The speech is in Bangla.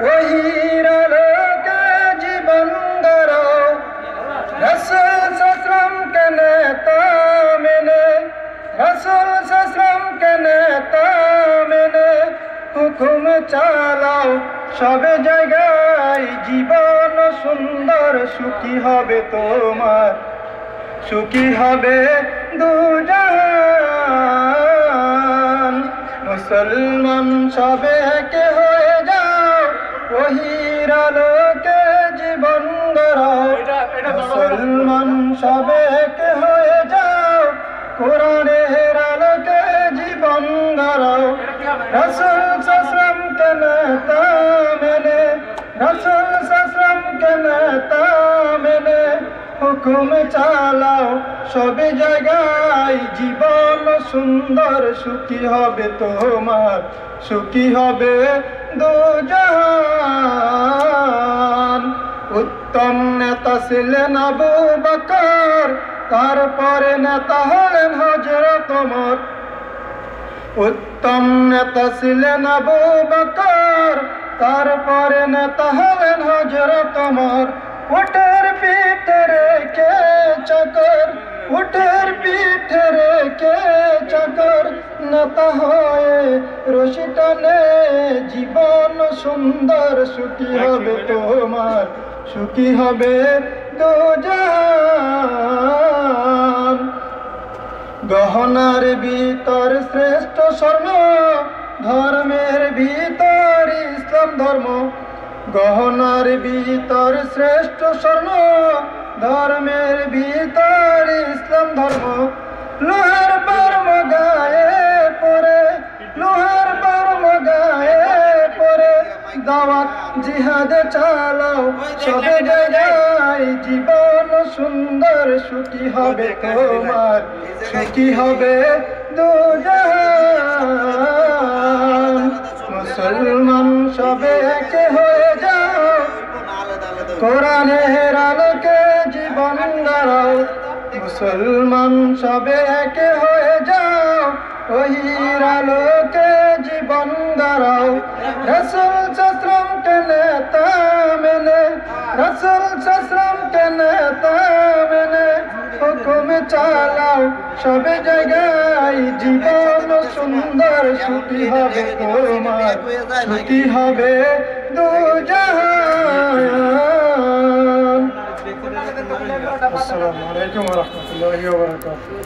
ওহির আলোকে জীবন গড়াও, রাসূল সাল্লাম কে নেতা মেনে, রাসূল সাল্লাম কে নেতা মেনে হুকুম চালাও সব জায়গায়। জীবন সুন্দর সুখী হবে তোমার, সুখী হবে দুজাহান। মুসলমান সবে একে হয়ে যাও, ওহির আলোকে জীবন গড়াও। মুসলমান সবে একে হয়ে যাও, কোরআনের আলোকে জীবন গড়াও। রাসূল সাল্লাম কে নেতা মেনে, রাসূল সাল্লাম কে নেতা মেনে হুকুম চালাও সব জায়গায়। জীবন সুন্দর সুখী হবে তোমার, সুখী হবে দুজাহান। উত্তম নেতা ছিলেন আবু বকর, তারপরে নেতা হলেন হযরত ওমর। উত্তম নেতা ছিলেন আবু বকর, তারপরে নেতা হলেন হযরত ওমর। উটের পিঠে রেখে চাকর, উটের পিঠে রেখে চাকর নেতা হয়ে রশি টানে। জীবন সুন্দর সুখী হবে তোমার, সুখী হবে দুজাহান। গহনার ভিতর শ্রেষ্ঠ স্বর্ণ, ধর্মের ভিতর ইসলাম ধর্ম। গহনার ভিতর শ্রেষ্ঠ স্বর্ণ, ধর্মের ভিতর ইসলাম ধর্ম। লোহার বর্ম গায়ে পরে, লোহার বর্ম গায়ে পরে দাওয়াত জিহাদ চালাও সব জায়গায়। জীবন সুন্দর সুখী হবে তোমার, সুখী হবে দুজাহান। মুসলমান সবে একে হয়ে যাও, কোরআনের আলোকে জীবন গড়াও। মুসলমান সবে একে হয়ে যাও, ওহির আলোকে জীবন গড়াও। রাসূল সাল্লাম কে নেতা মেনে, রাসূল সাল্লাম কে নেতা মেনে হুকুম চালাও সব জায়গায়। জীবন সুন্দর সুখী হবে তোমার, সুখী হবে দুজাহান। আসসালামু আলাইকুম ওয়া রাহমাতুল্লাহি ওয়া বারাকাতুহু।